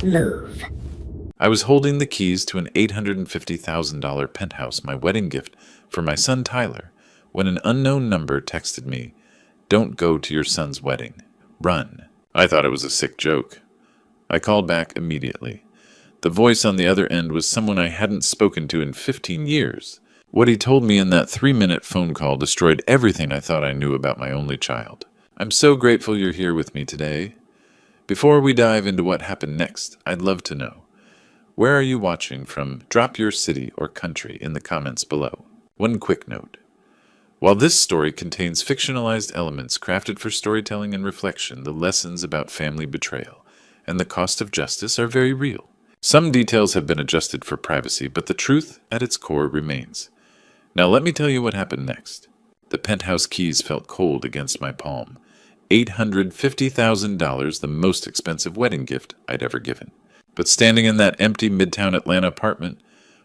Move. I was holding the keys to an $850,000 penthouse, my wedding gift for my son Tyler, when an unknown number texted me, "Don't go to your son's wedding. Run." I thought it was a sick joke. I called back immediately. The voice on the other end was someone I hadn't spoken to in 15 years. What he told me in that 3-minute phone call destroyed everything I thought I knew about my only child. "I'm so grateful you're here with me today. Before we dive into what happened next, I'd love to know, where are you watching from? Drop your city or country in the comments below." One quick note. While this story contains fictionalized elements crafted for storytelling and reflection, the lessons about family betrayal and the cost of justice are very real. Some details have been adjusted for privacy, but the truth at its core remains. Now let me tell you what happened next. The penthouse keys felt cold against my palm. $850,000, the most expensive wedding gift I'd ever given. But standing in that empty Midtown Atlanta apartment,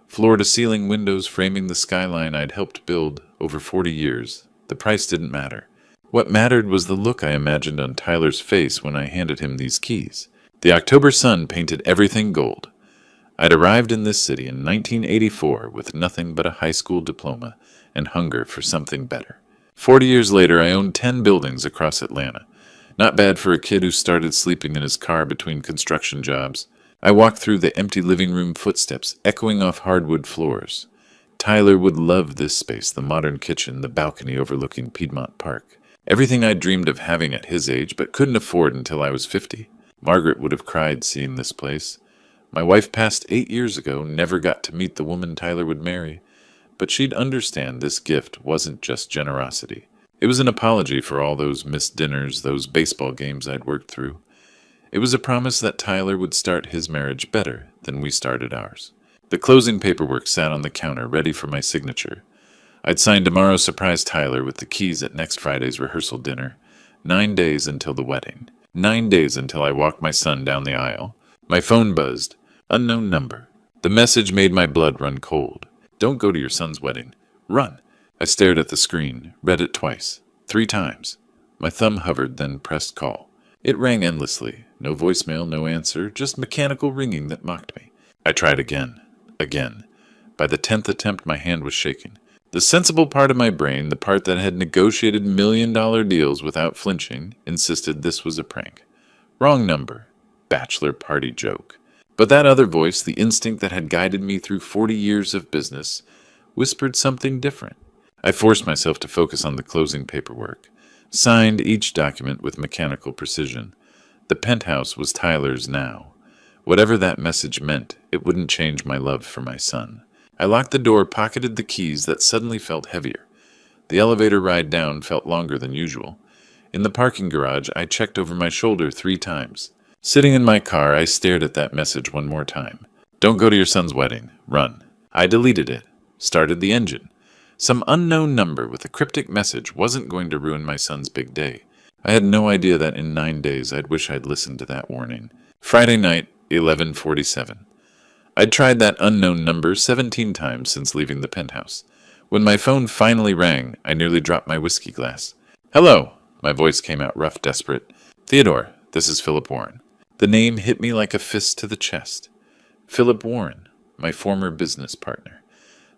floor-to-ceiling windows framing the skyline I'd helped build over 40 years, the price didn't matter. What mattered was the look I imagined on Tyler's face when I handed him these keys. The October sun painted everything gold. I'd arrived in this city in 1984 with nothing but a high school diploma and hunger for something better. 40 years later, I owned 10 buildings across Atlanta. Not bad for a kid who started sleeping in his car between construction jobs. I walked through the empty living room footsteps, echoing off hardwood floors. Tyler would love this space, the modern kitchen, the balcony overlooking Piedmont Park. Everything I'd dreamed of having at his age, but couldn't afford until I was 50. Margaret would have cried seeing this place. My wife passed 8 years ago, never got to meet the woman Tyler would marry. But she'd understand this gift wasn't just generosity. It was an apology for all those missed dinners, those baseball games I'd worked through. It was a promise that Tyler would start his marriage better than we started ours. The closing paperwork sat on the counter, ready for my signature. I'd sign tomorrow, surprise Tyler with the keys at next Friday's rehearsal dinner. 9 days until the wedding. 9 days until I walked my son down the aisle. My phone buzzed. Unknown number. The message made my blood run cold. "Don't go to your son's wedding. Run." I stared at the screen, read it twice, 3 times. My thumb hovered, then pressed call. It rang endlessly. No voicemail, no answer, just mechanical ringing that mocked me. I tried again. By the 10th attempt, my hand was shaking. The sensible part of my brain, the part that had negotiated $1-million deals without flinching, insisted this was a prank. Wrong number. Bachelor party joke. But that other voice, the instinct that had guided me through 40 years of business, whispered something different. I forced myself to focus on the closing paperwork. Signed each document with mechanical precision. The penthouse was Tyler's now. Whatever that message meant, it wouldn't change my love for my son. I locked the door, pocketed the keys that suddenly felt heavier. The elevator ride down felt longer than usual. In the parking garage, I checked over my shoulder 3 times. Sitting in my car, I stared at that message one more time. "Don't go to your son's wedding. Run." I deleted it. Started the engine. Some unknown number with a cryptic message wasn't going to ruin my son's big day. I had no idea that in 9 days I'd wish I'd listened to that warning. Friday night, 11:47. I'd tried that unknown number 17 times since leaving the penthouse. When my phone finally rang, I nearly dropped my whiskey glass. "Hello!" My voice came out rough, desperate. "Theodore, this is Philip Warren." The name hit me like a fist to the chest. Philip Warren, my former business partner.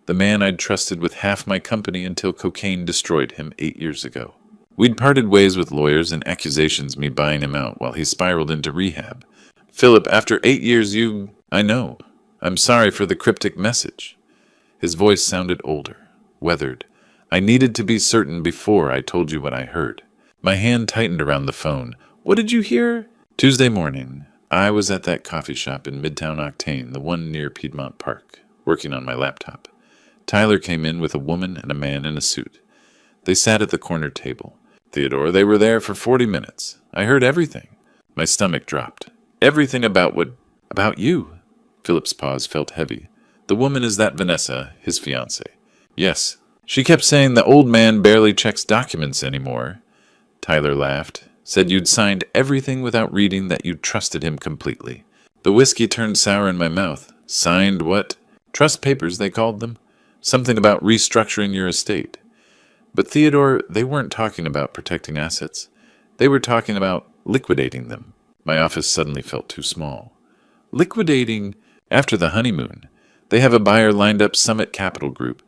The man I'd trusted with half my company until cocaine destroyed him 8 years ago. We'd parted ways with lawyers and accusations me buying him out while he spiraled into rehab. "Philip, after 8 years I know. I'm sorry for the cryptic message." His voice sounded older, weathered. "I needed to be certain before I told you what I heard." My hand tightened around the phone. "What did you hear?" Tuesday morning, I was at that coffee shop in Midtown Octane, the one near Piedmont Park, working on my laptop. Tyler came in with a woman and a man in a suit. They sat at the corner table. "Theodore, they were there for 40 minutes. I heard everything." My stomach dropped. "Everything about you?" Philip's pause felt heavy. "The woman is that Vanessa, his fiancée?" "Yes. She kept saying the old man barely checks documents anymore." Tyler laughed. "Said you'd signed everything without reading, that you trusted him completely." The whiskey turned sour in my mouth. "Signed what?" "Trust papers, they called them. Something about restructuring your estate." But Theodore, they weren't talking about protecting assets. They were talking about liquidating them. My office suddenly felt too small. Liquidating after the honeymoon. They have a buyer lined up, Summit Capital Group.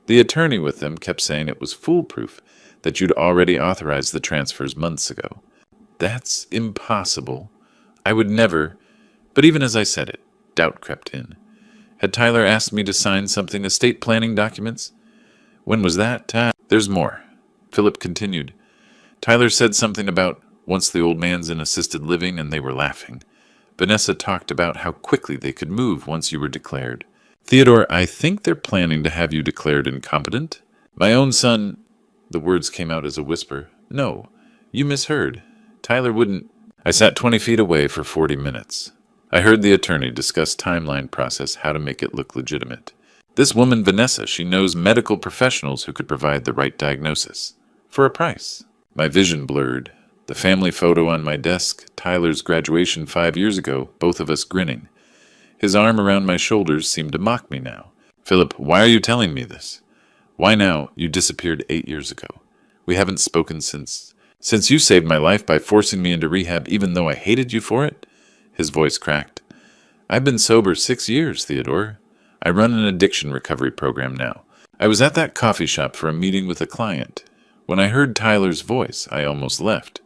The attorney with them kept saying it was foolproof, that you'd already authorized the transfers months ago. That's impossible. I would never. But even as I said it, doubt crept in. Had Tyler asked me to sign something, estate planning documents? When was that? There's more. Philip continued. Tyler said something about once the old man's in assisted living, and they were laughing. Vanessa talked about how quickly they could move once you were declared. Theodore, I think they're planning to have you declared incompetent. My own son... The words came out as a whisper. No, you misheard. Tyler wouldn't... I sat 20 feet away for 40 minutes. I heard the attorney discuss timeline process, how to make it look legitimate. This woman, Vanessa, she knows medical professionals who could provide the right diagnosis. For a price. My vision blurred. The family photo on my desk, Tyler's graduation 5 years ago, both of us grinning. His arm around my shoulders seemed to mock me now. Philip, why are you telling me this? Why now? You disappeared 8 years ago. We haven't spoken since you saved my life by forcing me into rehab even though I hated you for it? His voice cracked. I've been sober 6 years, Theodore. I run an addiction recovery program now. I was at that coffee shop for a meeting with a client. When I heard Tyler's voice, I almost left.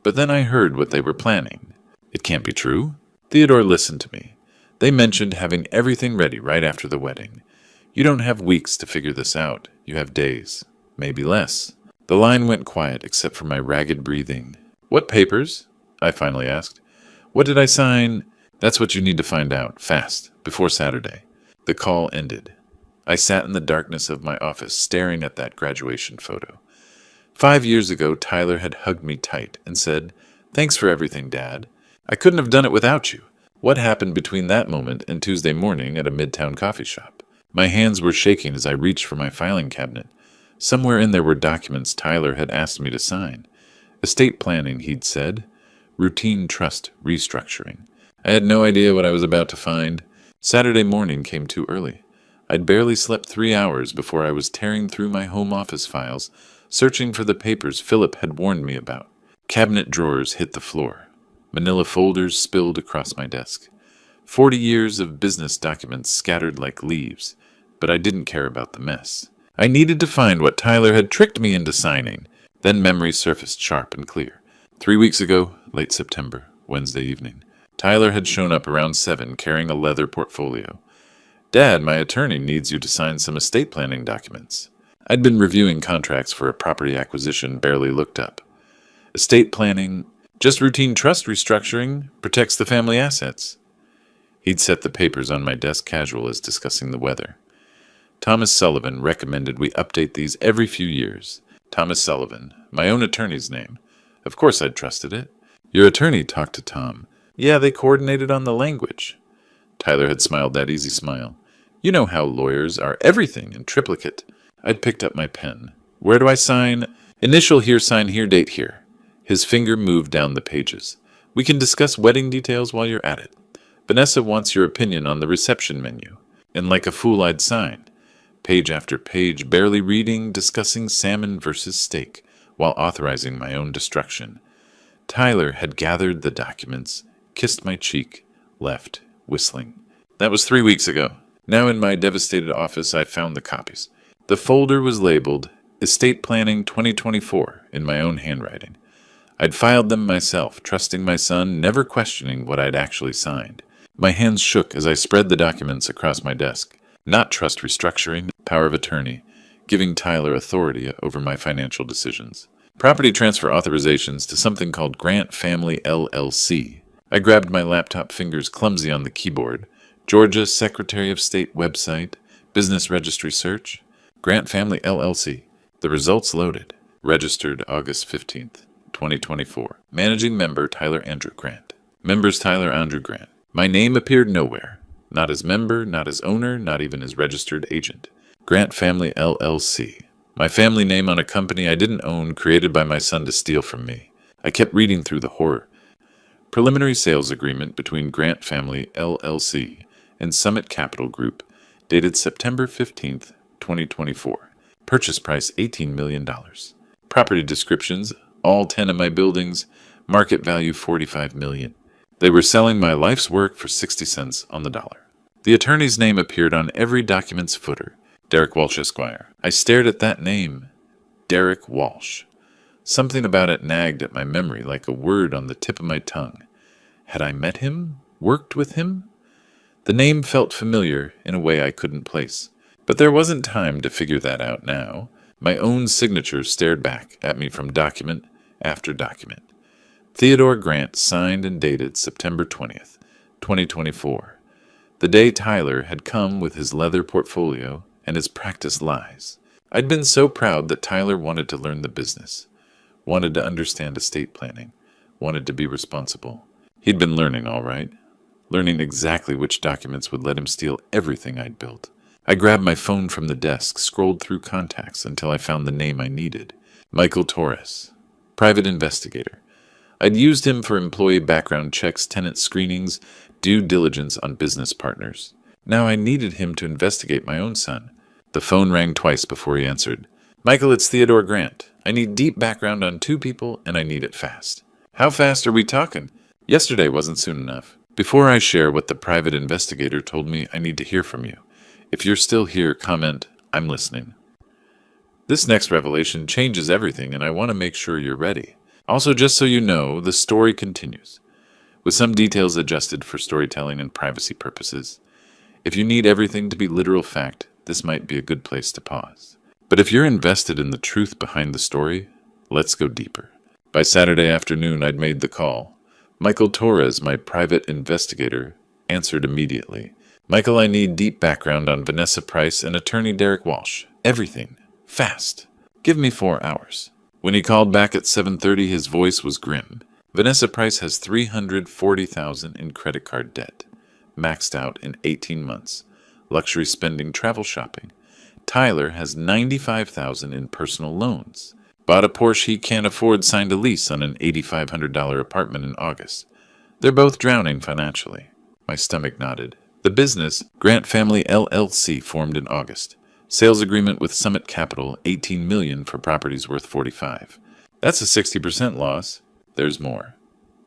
But then I heard what they were planning. It can't be true. Theodore, listened to me. They mentioned having everything ready right after the wedding. You don't have weeks to figure this out. You have days. Maybe less. The line went quiet except for my ragged breathing. What papers? I finally asked. What did I sign? That's what you need to find out, fast, before Saturday. The call ended. I sat in the darkness of my office, staring at that graduation photo. 5 years ago, Tyler had hugged me tight and said, Thanks for everything, Dad. I couldn't have done it without you. What happened between that moment and Tuesday morning at a midtown coffee shop? My hands were shaking as I reached for my filing cabinet. Somewhere in there were documents Tyler had asked me to sign. Estate planning, he'd said. Routine trust restructuring. I had no idea what I was about to find. Saturday morning came too early. I'd barely slept 3 hours before I was tearing through my home office files, searching for the papers Philip had warned me about. Cabinet drawers hit the floor. Manila folders spilled across my desk. 40 years of business documents scattered like leaves, but I didn't care about the mess. I needed to find what Tyler had tricked me into signing. Then memory surfaced sharp and clear. 3 weeks ago, late September, Wednesday evening, Tyler had shown up around 7 carrying a leather portfolio. Dad, my attorney needs you to sign some estate planning documents. I'd been reviewing contracts for a property acquisition, barely looked up. Estate planning, just routine trust restructuring, protects the family assets. He'd set the papers on my desk casual as discussing the weather. Thomas Sullivan recommended we update these every few years. Thomas Sullivan, my own attorney's name. Of course I'd trusted it. Your attorney talked to Tom. Yeah, they coordinated on the language. Tyler had smiled that easy smile. You know how lawyers are everything in triplicate. I'd picked up my pen. Where do I sign? Initial here, sign here, date here. His finger moved down the pages. We can discuss wedding details while you're at it. Vanessa wants your opinion on the reception menu. And like a fool, I'd sign. Page after page, barely reading, discussing salmon versus steak, while authorizing my own destruction. Tyler had gathered the documents, kissed my cheek, left, whistling. That was 3 weeks ago. Now in my devastated office, I found the copies. The folder was labeled Estate Planning 2024 in my own handwriting. I'd filed them myself, trusting my son, never questioning what I'd actually signed. My hands shook as I spread the documents across my desk. Not trust restructuring, power of attorney, giving Tyler authority over my financial decisions. Property transfer authorizations to something called Grant Family LLC. I grabbed my laptop, fingers clumsy on the keyboard. Georgia Secretary of State website, business registry search, Grant Family LLC. The results loaded. Registered August 15th, 2024. Managing member Tyler Andrew Grant. Members Tyler Andrew Grant. My name appeared nowhere. Not as member, not as owner, not even as registered agent. Grant Family LLC. My family name on a company I didn't own, created by my son to steal from me. I kept reading through the horror. Preliminary sales agreement between Grant Family LLC and Summit Capital Group, dated September 15th, 2024. Purchase price $18 million. Property descriptions, all 10 of my buildings, market value $45 million. They were selling my life's work for 60 cents on the dollar. The attorney's name appeared on every document's footer. Derek Walsh, Esquire. I stared at that name. Derek Walsh. Something about it nagged at my memory like a word on the tip of my tongue. Had I met him? Worked with him? The name felt familiar in a way I couldn't place. But there wasn't time to figure that out now. My own signature stared back at me from document after document. Theodore Grant, signed and dated September 20th, 2024. The day Tyler had come with his leather portfolio and his practice lies. I'd been so proud that Tyler wanted to learn the business, wanted to understand estate planning, wanted to be responsible. He'd been learning, all right. Learning exactly which documents would let him steal everything I'd built. I grabbed my phone from the desk, scrolled through contacts until I found the name I needed. Michael Torres, private investigator. I'd used him for employee background checks, tenant screenings, due diligence on business partners. Now I needed him to investigate my own son. The phone rang twice before he answered. Michael, it's Theodore Grant. I need deep background on 2 people, and I need it fast. How fast are we talking? Yesterday wasn't soon enough. Before I share what the private investigator told me, I need to hear from you. If you're still here, comment, I'm listening. This next revelation changes everything, and I want to make sure you're ready. Also, just so you know, the story continues, with some details adjusted for storytelling and privacy purposes. If you need everything to be literal fact, this might be a good place to pause. But if you're invested in the truth behind the story, let's go deeper. By Saturday afternoon, I'd made the call. Michael Torres, my private investigator, answered immediately. Michael, I need deep background on Vanessa Price and attorney Derek Walsh. Everything. Fast. Give me 4 hours. When he called back at 7:30, his voice was grim. Vanessa Price has $340,000 in credit card debt, maxed out in 18 months. Luxury spending, travel shopping. Tyler has $95,000 in personal loans. Bought a Porsche he can't afford, signed a lease on an $8,500 apartment in August. They're both drowning financially. My stomach nodded. The business, Grant Family LLC, formed in August. Sales agreement with Summit Capital, $18 million for properties worth $45. That's a 60% loss. There's more.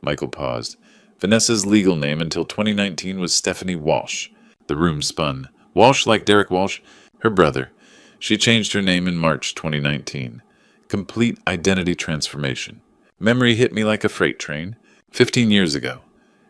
Michael paused. Vanessa's legal name until 2019 was Stephanie Walsh. The room spun. Walsh, like Derek Walsh, her brother. She changed her name in March 2019. Complete identity transformation. Memory hit me like a freight train. 15 years ago.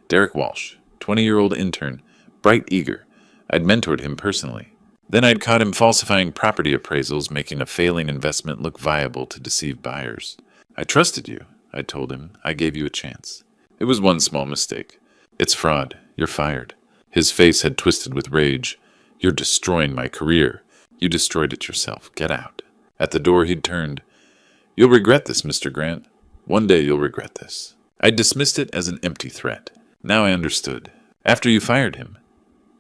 Derek Walsh, 20-year-old intern, bright, eager. I'd mentored him personally. Then I'd caught him falsifying property appraisals, making a failing investment look viable to deceive buyers. I trusted you, I told him. I gave you a chance. It was one small mistake. It's fraud. You're fired. His face had twisted with rage. You're destroying my career. You destroyed it yourself. Get out. At the door he'd turned. You'll regret this, Mr. Grant. One day you'll regret this. I dismissed it as an empty threat. Now I understood. After you fired him,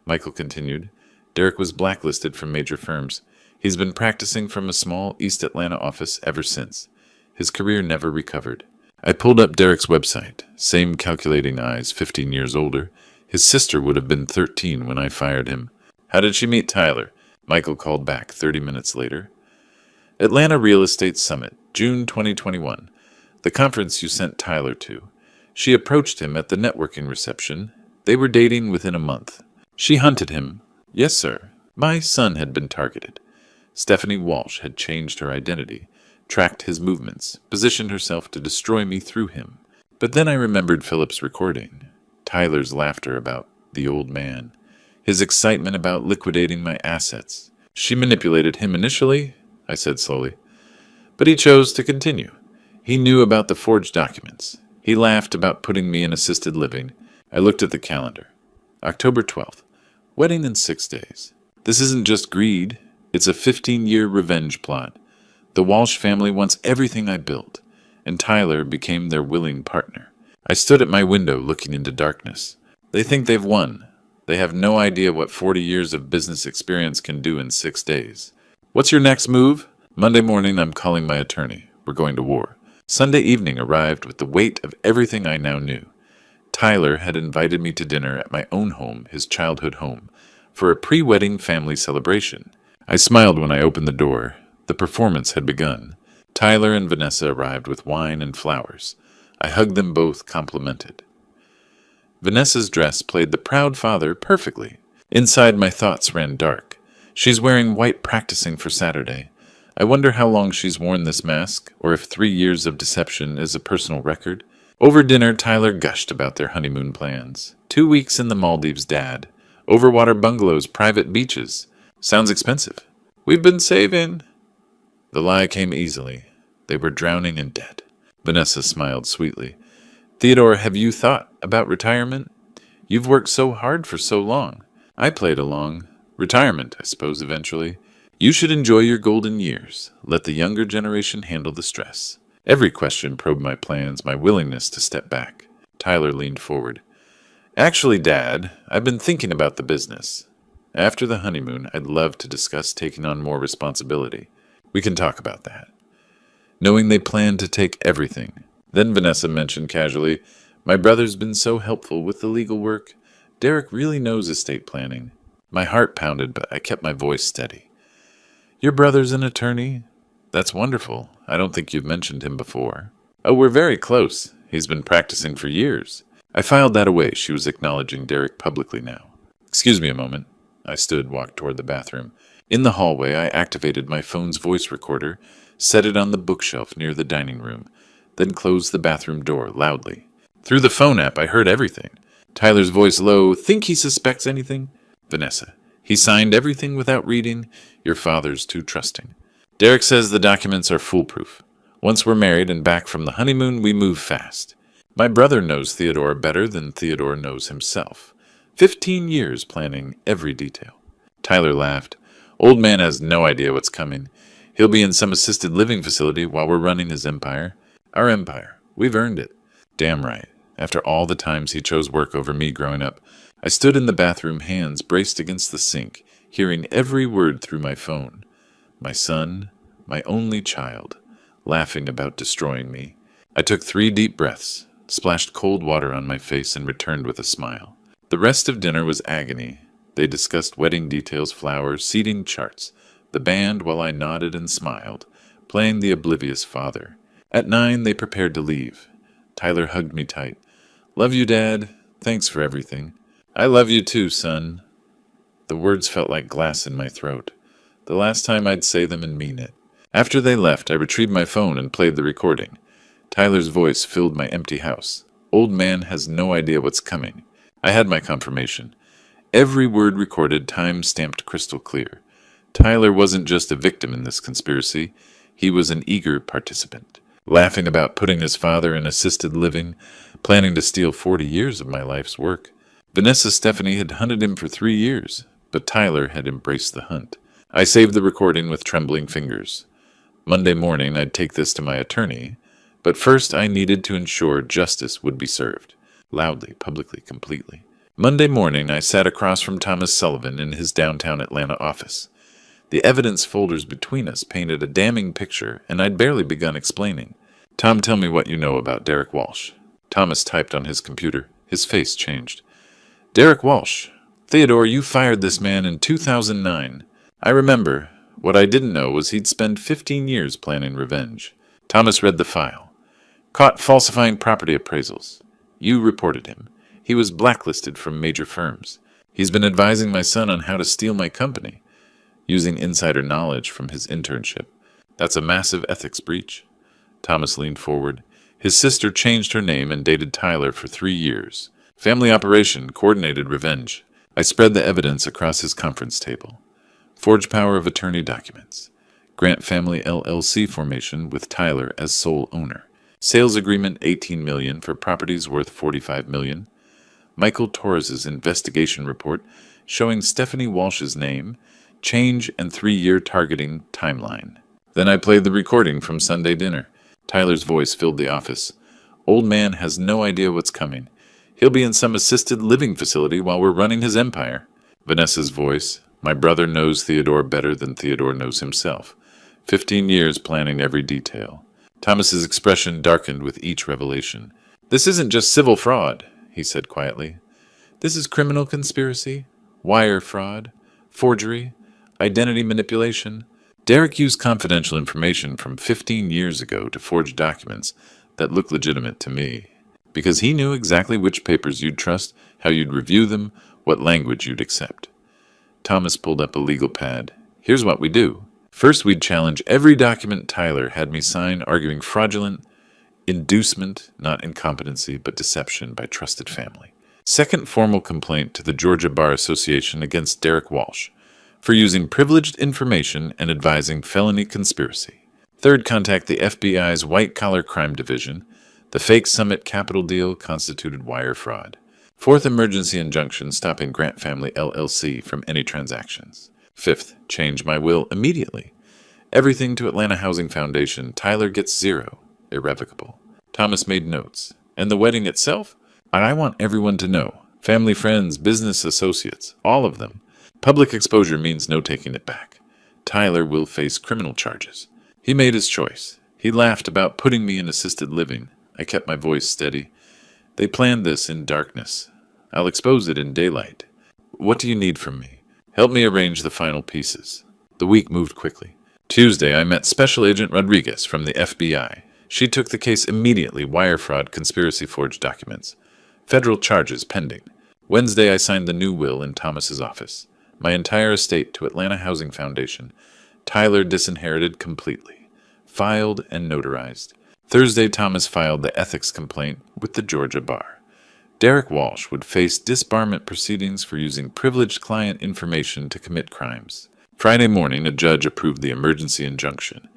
Michael continued, Derek was blacklisted from major firms. He's been practicing from a small East Atlanta office ever since. His career never recovered. I pulled up Derek's website. Same calculating eyes, 15 years older. His sister would have been 13 when I fired him. How did she meet Tyler? Michael called back 30 minutes later. Atlanta Real Estate Summit, June 2021. The conference you sent Tyler to. She approached him at the networking reception. They were dating within a month. She hunted him. Yes, sir. My son had been targeted. Stephanie Walsh had changed her identity, tracked his movements, positioned herself to destroy me through him. But then I remembered Philip's recording. Tyler's laughter about the old man. His excitement about liquidating my assets. She manipulated him initially, I said slowly. But he chose to continue. He knew about the forged documents. He laughed about putting me in assisted living. I looked at the calendar. October 12th. Wedding in 6 days. This isn't just greed. It's a 15-year revenge plot. The Walsh family wants everything I built, and Tyler became their willing partner. I stood at my window looking into darkness. They think they've won. They have no idea what 40 years of business experience can do in 6 days. What's your next move? Monday morning, I'm calling my attorney. We're going to war. Sunday evening arrived with the weight of everything I now knew. Tyler had invited me to dinner at my own home, his childhood home, for a pre-wedding family celebration. I smiled when I opened the door. The performance had begun. Tyler and Vanessa arrived with wine and flowers. I hugged them both, complimented. Vanessa's dress played the proud father perfectly. Inside, my thoughts ran dark. She's wearing white practicing for Saturday. I wonder how long she's worn this mask, or if 3 years of deception is a personal record. Over dinner, Tyler gushed about their honeymoon plans. 2 weeks in the Maldives, Dad. Overwater bungalows, private beaches. Sounds expensive. We've been saving. The lie came easily. They were drowning in debt. Vanessa smiled sweetly. Theodore, have you thought about retirement? You've worked so hard for so long. I played along. Retirement, I suppose, eventually. You should enjoy your golden years. Let the younger generation handle the stress. Every question probed my plans, my willingness to step back. Tyler leaned forward. Actually, Dad, I've been thinking about the business. After the honeymoon, I'd love to discuss taking on more responsibility. We can talk about that. Knowing they planned to take everything. Then Vanessa mentioned casually, my brother's been so helpful with the legal work. Derek really knows estate planning. My heart pounded, but I kept my voice steady. Your brother's an attorney? That's wonderful. I don't think you've mentioned him before. Oh, we're very close. He's been practicing for years. I filed that away. She was acknowledging Derek publicly now. Excuse me a moment. I stood, walked toward the bathroom. In the hallway, I activated my phone's voice recorder, set it on the bookshelf near the dining room, then closed the bathroom door loudly. Through the phone app, I heard everything. Tyler's voice low. Think he suspects anything? Vanessa. He signed everything without reading. Your father's too trusting. Derek says the documents are foolproof. Once we're married and back from the honeymoon, we move fast. My brother knows Theodore better than Theodore knows himself. 15 years planning every detail. Tyler laughed. Old man has no idea what's coming. He'll be in some assisted living facility while we're running his empire. Our empire. We've earned it. Damn right. After all the times he chose work over me growing up, I stood in the bathroom, hands braced against the sink, hearing every word through my phone. My son, my only child, laughing about destroying me. I took 3 deep breaths, splashed cold water on my face, and returned with a smile. The rest of dinner was agony. They discussed wedding details, flowers, seating charts, the band while I nodded and smiled, playing the oblivious father. At 9, they prepared to leave. Tyler hugged me tight. Love you, Dad. Thanks for everything. I love you too, son. The words felt like glass in my throat. The last time I'd say them and mean it. After they left, I retrieved my phone and played the recording. Tyler's voice filled my empty house. Old man has no idea what's coming. I had my confirmation. Every word recorded, time-stamped crystal clear. Tyler wasn't just a victim in this conspiracy. He was an eager participant, laughing about putting his father in assisted living, planning to steal 40 years of my life's work. Vanessa Stephanie had hunted him for 3 years, but Tyler had embraced the hunt. I saved the recording with trembling fingers. Monday morning, I'd take this to my attorney, but first I needed to ensure justice would be served. Loudly, publicly, completely. Monday morning, I sat across from Thomas Sullivan in his downtown Atlanta office. The evidence folders between us painted a damning picture, and I'd barely begun explaining. Tom, tell me what you know about Derek Walsh. Thomas typed on his computer. His face changed. Derek Walsh. Theodore, you fired this man in 2009. I remember. What I didn't know was he'd spent 15 years planning revenge. Thomas read the file. Caught falsifying property appraisals. You reported him. He was blacklisted from major firms. He's been advising my son on how to steal my company, using insider knowledge from his internship. That's a massive ethics breach. Thomas leaned forward. His sister changed her name and dated Tyler for 3 years. Family operation, coordinated revenge. I spread the evidence across his conference table. Forged power of attorney documents. Grant Family LLC formation with Tyler as sole owner. Sales agreement $18 million for properties worth $45 million. Michael Torres's investigation report showing Stephanie Walsh's name, change, and 3-year targeting timeline. Then I played the recording from Sunday dinner. Tyler's voice filled the office. Old man has no idea what's coming. He'll be in some assisted living facility while we're running his empire. Vanessa's voice. My brother knows Theodore better than Theodore knows himself. 15 years planning every detail. Thomas's expression darkened with each revelation. This isn't just civil fraud, he said quietly. This is criminal conspiracy, wire fraud, forgery, identity manipulation. Derek used confidential information from 15 years ago to forge documents that look legitimate to me. because he knew exactly which papers you'd trust, how you'd review them, what language you'd accept. Thomas pulled up a legal pad. Here's what we do. First, we'd challenge every document Tyler had me sign, arguing fraudulent inducement, not incompetency, but deception by trusted family. Second, formal complaint to the Georgia Bar Association against Derek Walsh for using privileged information and advising felony conspiracy. Third, contact the FBI's white-collar crime division. The fake Summit Capital deal constituted wire fraud. Fourth, emergency injunction stopping Grant Family LLC from any transactions. Fifth, change my will immediately. Everything to Atlanta Housing Foundation. Tyler gets 0. Irrevocable. Thomas made notes. And the wedding itself? I want everyone to know. Family, friends, business associates, all of them. Public exposure means no taking it back. Tyler will face criminal charges. He made his choice. He laughed about putting me in assisted living. I kept my voice steady. They planned this in darkness. I'll expose it in daylight. What do you need from me? Help me arrange the final pieces. The week moved quickly. Tuesday, I met Special Agent Rodriguez from the FBI. She took the case immediately. Wire fraud, conspiracy, forged documents. Federal charges pending. Wednesday, I signed the new will in Thomas's office. My entire estate to Atlanta Housing Foundation. Tyler disinherited completely. Filed and notarized. Thursday, Thomas filed the ethics complaint with the Georgia Bar. Derek Walsh would face disbarment proceedings for using privileged client information to commit crimes. Friday morning, a judge approved the emergency injunction.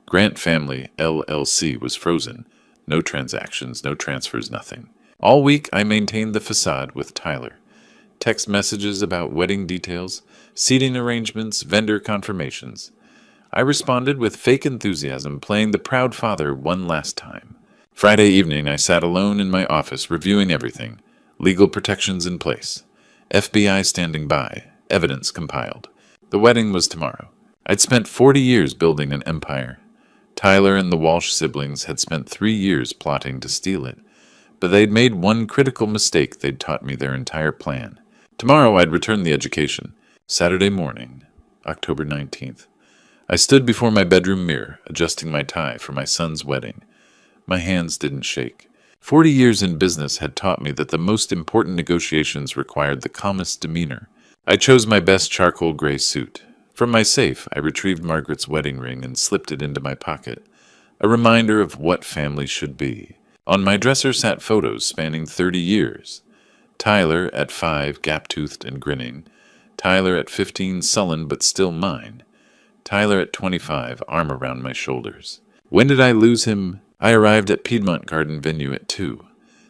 Grant Family LLC was frozen. No transactions, no transfers, nothing. All week, I maintained the facade with Tyler. Text messages about wedding details, seating arrangements, vendor confirmations. I responded with fake enthusiasm, playing the proud father one last time. Friday evening, I sat alone in my office reviewing everything. Legal protections in place. FBI standing by. Evidence compiled. The wedding was tomorrow. I'd spent 40 years building an empire. Tyler and the Walsh siblings had spent 3 years plotting to steal it. But they'd made one critical mistake. They'd taught me their entire plan. Tomorrow I'd return the education. Saturday morning, October 19th. I stood before my bedroom mirror, adjusting my tie for my son's wedding. My hands didn't shake. 40 years in business had taught me that the most important negotiations required the calmest demeanor. I chose my best charcoal gray suit. From my safe, I retrieved Margaret's wedding ring and slipped it into my pocket, a reminder of what family should be. On my dresser sat photos spanning 30 years. Tyler at 5, gap-toothed and grinning. Tyler at 15, sullen but still mine. Tyler at 25, arm around my shoulders. When did I lose him? I arrived at Piedmont Garden Venue at 2.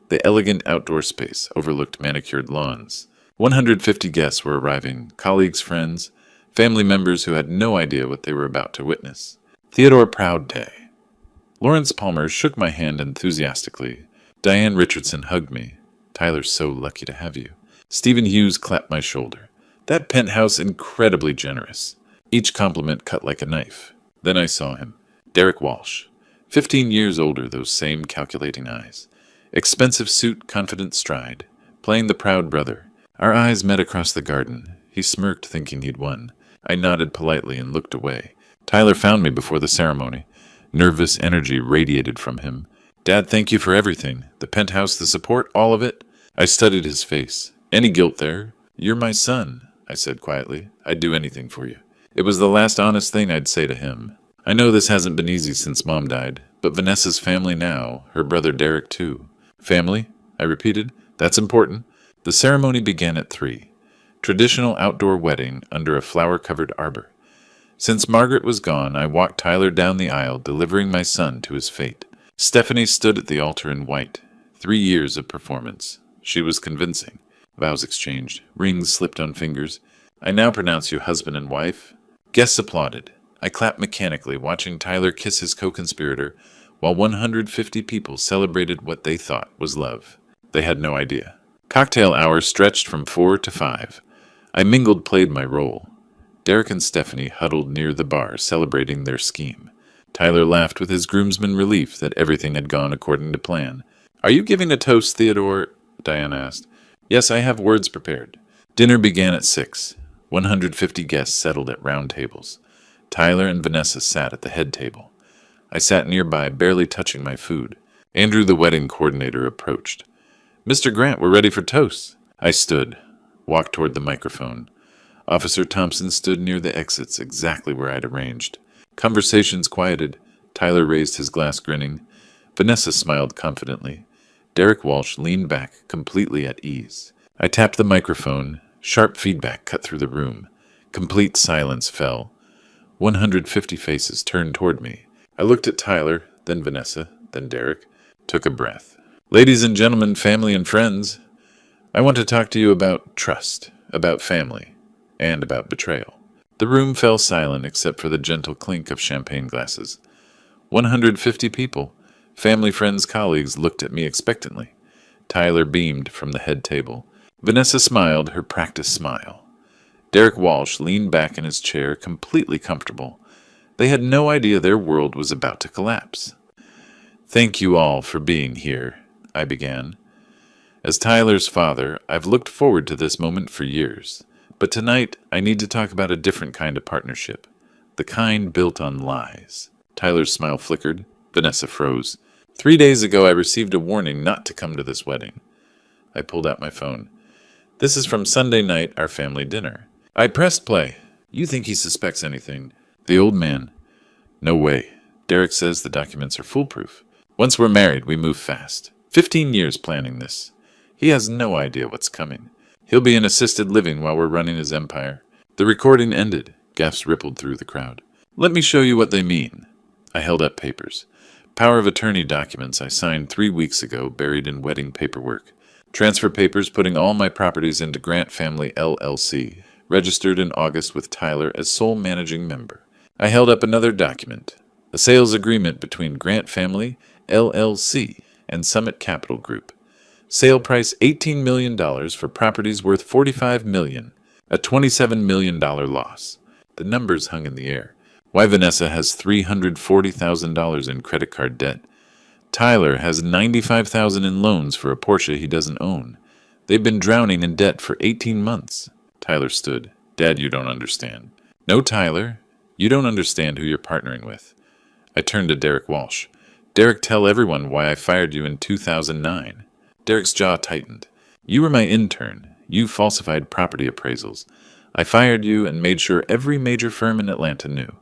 The elegant outdoor space overlooked manicured lawns. 150 guests were arriving, colleagues, friends, family members who had no idea what they were about to witness. Theodore Proud Day. Lawrence Palmer shook my hand enthusiastically. Diane Richardson hugged me. Tyler's so lucky to have you. Stephen Hughes clapped my shoulder. That penthouse incredibly generous. Each compliment cut like a knife. Then I saw him. Derek Walsh. 15 years older, those same calculating eyes. Expensive suit, confident stride. Playing the proud brother. Our eyes met across the garden. He smirked, thinking he'd won. I nodded politely and looked away. Tyler found me before the ceremony. Nervous energy radiated from him. Dad, thank you for everything. The penthouse, the support, all of it. I studied his face. Any guilt there? You're my son, I said quietly. I'd do anything for you. It was the last honest thing I'd say to him. I know this hasn't been easy since Mom died, but Vanessa's family now, her brother Derek too. Family? I repeated. That's important. The ceremony began at 3. Traditional outdoor wedding under a flower-covered arbor. Since Margaret was gone, I walked Tyler down the aisle, delivering my son to his fate. Stephanie stood at the altar in white. 3 years of performance. She was convincing. Vows exchanged. Rings slipped on fingers. I now pronounce you husband and wife. Guests applauded. I clapped mechanically, watching Tyler kiss his co-conspirator, while 150 people celebrated what they thought was love. They had no idea. Cocktail hour stretched from 4 to 5. I mingled, played my role. Derek and Stephanie huddled near the bar, celebrating their scheme. Tyler laughed with his groomsman relief that everything had gone according to plan. Are you giving a toast, Theodore? Diane asked. Yes, I have words prepared. Dinner began at 6. 150 guests settled at round tables. Tyler and Vanessa sat at the head table. I sat nearby, barely touching my food. Andrew, the wedding coordinator, approached. "Mr. Grant, we're ready for toasts." I stood, walked toward the microphone. Officer Thompson stood near the exits, exactly where I'd arranged. Conversations quieted. Tyler raised his glass, grinning. Vanessa smiled confidently. Derek Walsh leaned back, completely at ease. I tapped the microphone. Sharp feedback cut through the room. Complete silence fell. 150 faces turned toward me. I looked at Tyler, then Vanessa, then Derek, took a breath. "Ladies and gentlemen, family and friends, I want to talk to you about trust, about family, and about betrayal." The room fell silent except for the gentle clink of champagne glasses. 150 people, family, friends, colleagues, looked at me expectantly. Tyler beamed from the head table. Vanessa smiled, her practiced smile. Derek Walsh leaned back in his chair, completely comfortable. They had no idea their world was about to collapse. "Thank you all for being here," I began. "As Tyler's father, I've looked forward to this moment for years. But tonight, I need to talk about a different kind of partnership. The kind built on lies." Tyler's smile flickered. Vanessa froze. "3 days ago, I received a warning not to come to this wedding." I pulled out my phone. "This is from Sunday night, our family dinner." I pressed play. "You think he suspects anything?" The old man. "No way. Derek says the documents are foolproof. Once we're married, we move fast. 15 years planning this. He has no idea what's coming. He'll be in assisted living while we're running his empire." The recording ended. Gasps rippled through the crowd. "Let me show you what they mean." I held up papers. Power of attorney documents I signed 3 weeks ago, buried in wedding paperwork. Transfer papers putting all my properties into Grant Family LLC, registered in August with Tyler as sole managing member. I held up another document, a sales agreement between Grant Family LLC and Summit Capital Group. Sale price $18 million for properties worth $45 million, a $27 million loss. The numbers hung in the air. Why Vanessa has $340,000 in credit card debt. Tyler has $95,000 in loans for a Porsche he doesn't own. They've been drowning in debt for 18 months. Tyler stood. "Dad, you don't understand." "No, Tyler. You don't understand who you're partnering with." I turned to Derek Walsh. "Derek, tell everyone why I fired you in 2009. Derek's jaw tightened. "You were my intern. You falsified property appraisals. I fired you and made sure every major firm in Atlanta knew.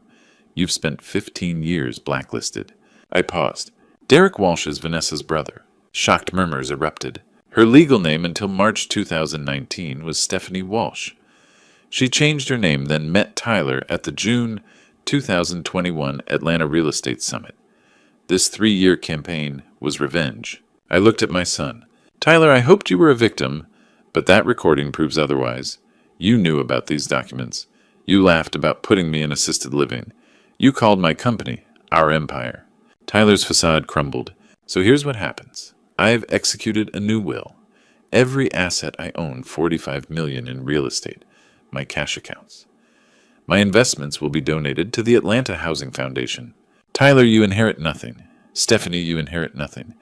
You've spent 15 years blacklisted." I paused. Derek Walsh is Vanessa's brother. Shocked murmurs erupted. Her legal name until March 2019 was Stephanie Walsh. She changed her name, then met Tyler at the June 2021 Atlanta Real Estate Summit. This 3-year campaign was revenge. I looked at my son. "Tyler, I hoped you were a victim, but that recording proves otherwise. You knew about these documents. You laughed about putting me in assisted living. You called my company our empire." Tyler's facade crumbled. "So here's what happens. I've executed a new will. Every asset I own, $45 million in real estate, my cash accounts. My investments will be donated to the Atlanta Housing Foundation. Tyler, you inherit nothing. Stephanie, you inherit nothing.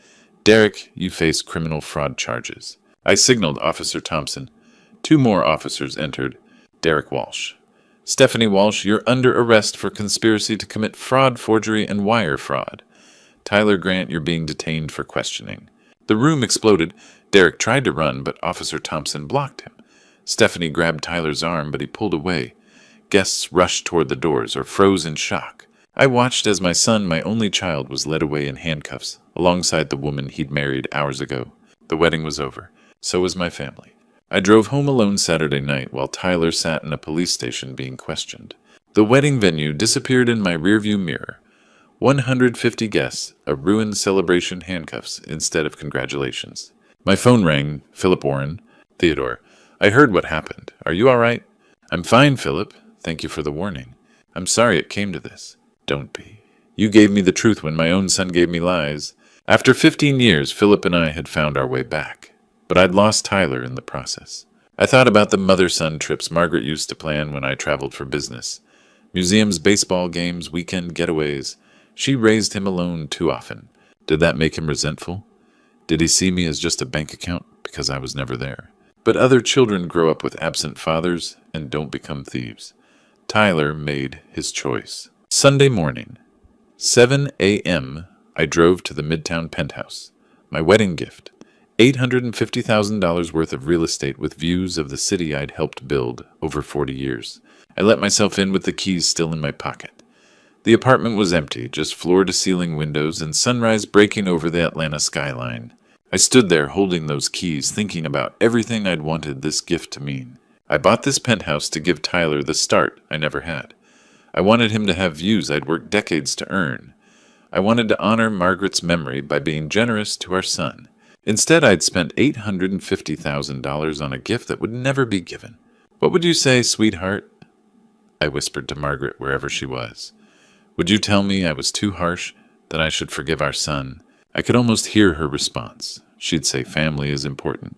Derek, you face criminal fraud charges." I signaled Officer Thompson. 2 more officers entered. Derek Walsh. "Stephanie Walsh, you're under arrest for conspiracy to commit fraud, forgery, and wire fraud. Tyler Grant, you're being detained for questioning." The room exploded. Derek tried to run, but Officer Thompson blocked him. Stephanie grabbed Tyler's arm, but he pulled away. Guests rushed toward the doors or froze in shock. I watched as my son, my only child, was led away in handcuffs, alongside the woman he'd married hours ago. The wedding was over. So was my family. I drove home alone Saturday night while Tyler sat in a police station being questioned. The wedding venue disappeared in my rearview mirror. 150 guests, a ruined celebration, handcuffs instead of congratulations. My phone rang. Philip Warren. "Theodore, I heard what happened. Are you all right?" "I'm fine, Philip. Thank you for the warning. I'm sorry it came to this." "Don't be. You gave me the truth when my own son gave me lies." After 15 years, Philip and I had found our way back. But I'd lost Tyler in the process. I thought about the mother-son trips Margaret used to plan when I traveled for business. Museums, baseball games, weekend getaways. She raised him alone too often. Did that make him resentful? Did he see me as just a bank account because I was never there? But other children grow up with absent fathers and don't become thieves. Tyler made his choice. Sunday morning, 7 a.m., I drove to the Midtown penthouse. My wedding gift. $850,000 worth of real estate with views of the city I'd helped build over 40 years. I let myself in with the keys still in my pocket. The apartment was empty, just floor-to-ceiling windows and sunrise breaking over the Atlanta skyline. I stood there holding those keys, thinking about everything I'd wanted this gift to mean. I bought this penthouse to give Tyler the start I never had. I wanted him to have views I'd worked decades to earn. I wanted to honor Margaret's memory by being generous to our son. Instead, I'd spent $850,000 on a gift that would never be given. "What would you say, sweetheart?" I whispered to Margaret wherever she was. "Would you tell me I was too harsh, that I should forgive our son?" I could almost hear her response. She'd say family is important,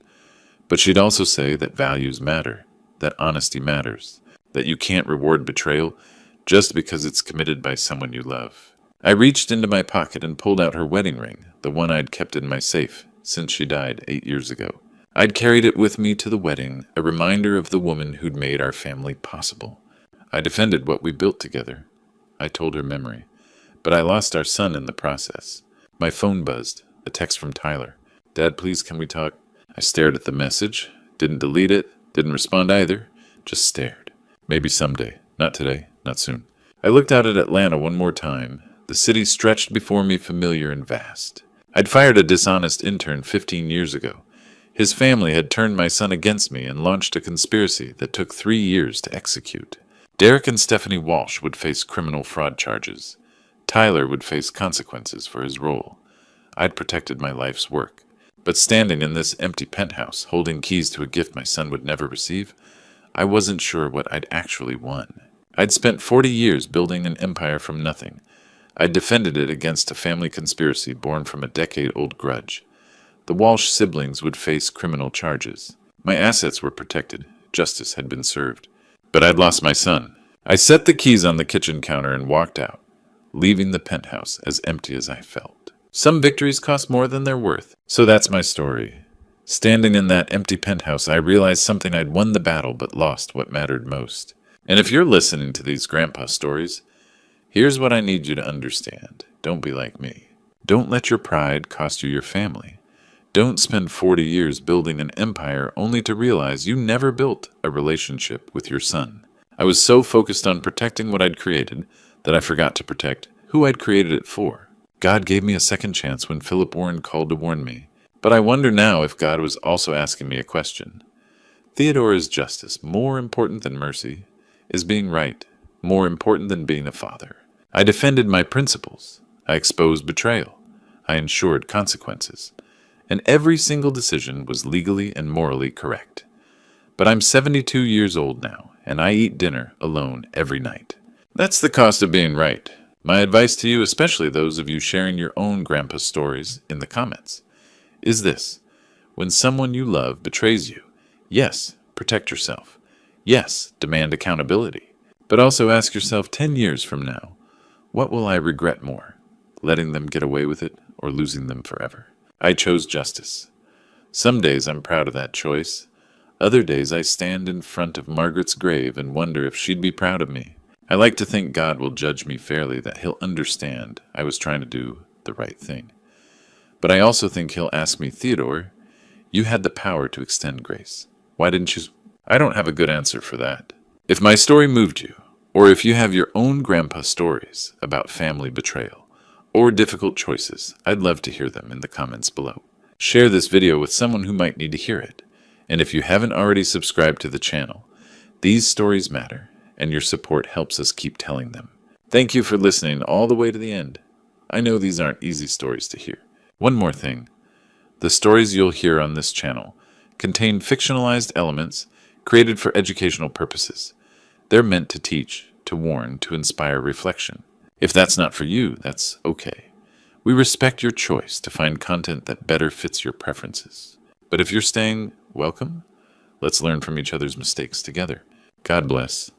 but she'd also say that values matter, that honesty matters, that you can't reward betrayal just because it's committed by someone you love. I reached into my pocket and pulled out her wedding ring, the one I'd kept in my safe since she died 8 years ago. I'd carried it with me to the wedding, a reminder of the woman who'd made our family possible. I defended what we built together. I told her memory, but I lost our son in the process. My phone buzzed, a text from Tyler. "Dad, please, can we talk?" I stared at the message, didn't delete it, didn't respond either, just stared. Maybe someday, not today, not soon. I looked out at Atlanta one more time. The city stretched before me, familiar and vast. I'd fired a dishonest intern 15 years ago. His family had turned my son against me and launched a conspiracy that took 3 years to execute. Derek and Stephanie Walsh would face criminal fraud charges. Tyler would face consequences for his role. I'd protected my life's work. But standing in this empty penthouse, holding keys to a gift my son would never receive, I wasn't sure what I'd actually won. I'd spent 40 years building an empire from nothing. I'd defended it against a family conspiracy born from a decade-old grudge. The Walsh siblings would face criminal charges. My assets were protected. Justice had been served. But I'd lost my son. I set the keys on the kitchen counter and walked out, leaving the penthouse as empty as I felt. Some victories cost more than they're worth. So that's my story. Standing in that empty penthouse, I realized something. I'd won the battle but lost what mattered most. And if you're listening to these grandpa stories, here's what I need you to understand. Don't be like me. Don't let your pride cost you your family. Don't spend 40 years building an empire only to realize you never built a relationship with your son. I was so focused on protecting what I'd created that I forgot to protect who I'd created it for. God gave me a second chance when Philip Warren called to warn me. But I wonder now if God was also asking me a question. Theodore, is justice more important than mercy? Is being right more important than being a father? I defended my principles. I exposed betrayal. I ensured consequences. And every single decision was legally and morally correct. But I'm 72 years old now, and I eat dinner alone every night. That's the cost of being right. My advice to you, especially those of you sharing your own grandpa stories in the comments, is this. When someone you love betrays you, yes, protect yourself. Yes, demand accountability. But also ask yourself 10 years from now, what will I regret more? Letting them get away with it or losing them forever? I chose justice. Some days I'm proud of that choice. Other days I stand in front of Margaret's grave and wonder if she'd be proud of me. I like to think God will judge me fairly, that he'll understand I was trying to do the right thing. But I also think he'll ask me, Theodore, you had the power to extend grace. Why didn't you? I don't have a good answer for that. If my story moved you, or if you have your own grandpa stories about family betrayal or difficult choices, I'd love to hear them in the comments below. Share this video with someone who might need to hear it. And if you haven't already subscribed to the channel, these stories matter, and your support helps us keep telling them. Thank you for listening all the way to the end. I know these aren't easy stories to hear. One more thing. The stories you'll hear on this channel contain fictionalized elements created for educational purposes. They're meant to teach, to warn, to inspire reflection. If that's not for you, that's okay. We respect your choice to find content that better fits your preferences. But if you're staying, welcome. Let's learn from each other's mistakes together. God bless.